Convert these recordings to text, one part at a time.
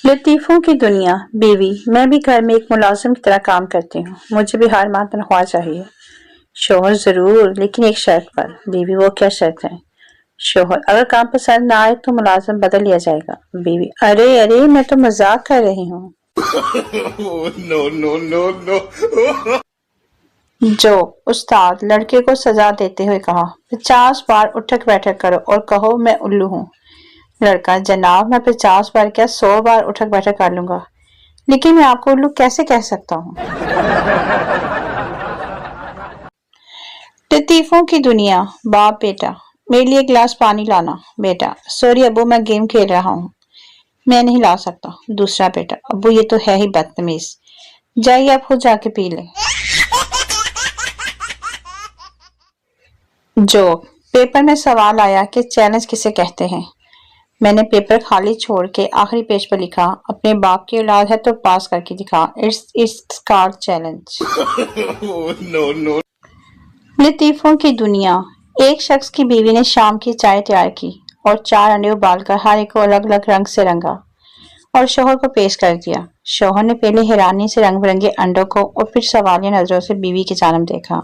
लतीफ़ों की दुनिया। बीवी, मैं भी घर में एक मुलाजिम की तरह काम करती हूँ, मुझे भी हर माह तनख्वाह चाहिए। शोहर, जरूर, लेकिन एक शर्त पर। बीवी, वो क्या शर्त है? शोहर, अगर काम पसंद ना आए तो मुलाजिम बदल लिया जाएगा। बीवी, अरे अरे, मैं तो मजाक कर रही हूँ। No no no no. जो उस्ताद लड़के को सजा देते हुए कहा, 50 बार उठक बैठक करो और कहो मैं उल्लू हूँ। लड़का, जनाब, मैं 50 बार क्या 100 बार उठक बैठक कर लूंगा, लेकिन मैं आपको उल्लू कैसे कह सकता हूँ? लतीफों की दुनिया। बाप, बेटा, मेरे लिए एक गिलास पानी लाना। बेटा, सॉरी अबू, मैं गेम खेल रहा हूँ, मैं नहीं ला सकता। दूसरा बेटा, अबू ये तो है ही बदतमीज, जाइए आप खुद जाके पी ले। जोक, पेपर में सवाल आया कि चैलेंज किसे कहते हैं। मैंने पेपर खाली छोड़ के आखिरी पेज पर लिखा, अपने बाप की औलाद है तो पास करके दिखा, it's called challenge. No no. लतीफों की दुनिया। एक शख्स की बीवी ने शाम की चाय तैयार की और 4 अंडे उबालकर हर एक को अलग अलग रंग से रंगा और शोहर को पेश कर दिया। शोहर ने पहले हैरानी से रंग बिरंगे अंडों को और फिर सवालिया नजरों से बीवी की जानब देखा।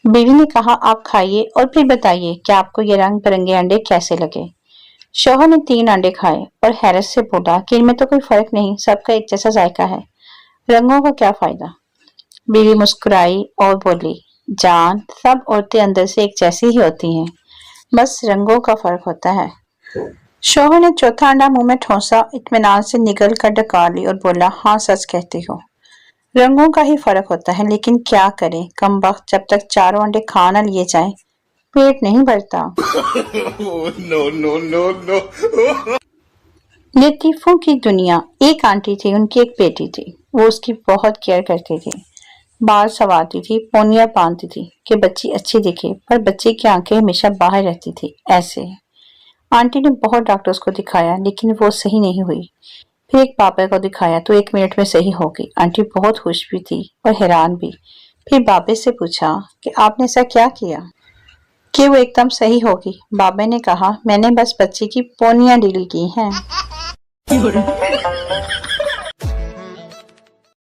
बीवी ने कहा, आप खाइए और फिर बताइए कि आपको ये रंग बिरंगे अंडे कैसे लगे। शोहर ने 3 अंडे खाए और हैरत से बोला कि इनमें तो कोई फर्क नहीं, सबका एक जैसा जायका है, रंगों का क्या फायदा। बीवी मुस्कुराई और बोली, जान, सब औरतें अंदर से एक जैसी ही होती हैं, बस रंगों का फर्क होता है। शोहर ने चौथा अंडा मुंह में ठोंसा, इत्मीनान से निगल कर डकार ली और बोला, हाँ सच कहती हो, रंगों का ही फर्क होता है, लेकिन क्या करें कमबख्त, जब तक 4 अंडे खा न लिए जाएं पेट नहीं भरता। No no no no. लतीफों की दुनिया। एक आंटी थी, उनकी एक बेटी थी, वो उसकी बहुत केयर करती थी, बाल संवारती थी, पोनियां बांधती थी कि बच्ची अच्छी दिखे, पर बच्ची की आंखें हमेशा बाहर रहती थी। ऐसे आंटी ने बहुत डॉक्टर्स को दिखाया, लेकिन वो सही नहीं हुई। फिर एक बाबा को दिखाया तो 1 मिनट में सही हो गई। आंटी बहुत खुश भी थी और हैरान भी। फिर बाबे से पूछा कि आपने ऐसा क्या किया कि वो एकदम सही होगी। बाबे ने कहा, मैंने बस बच्ची की पोनियां ढीली की हैं।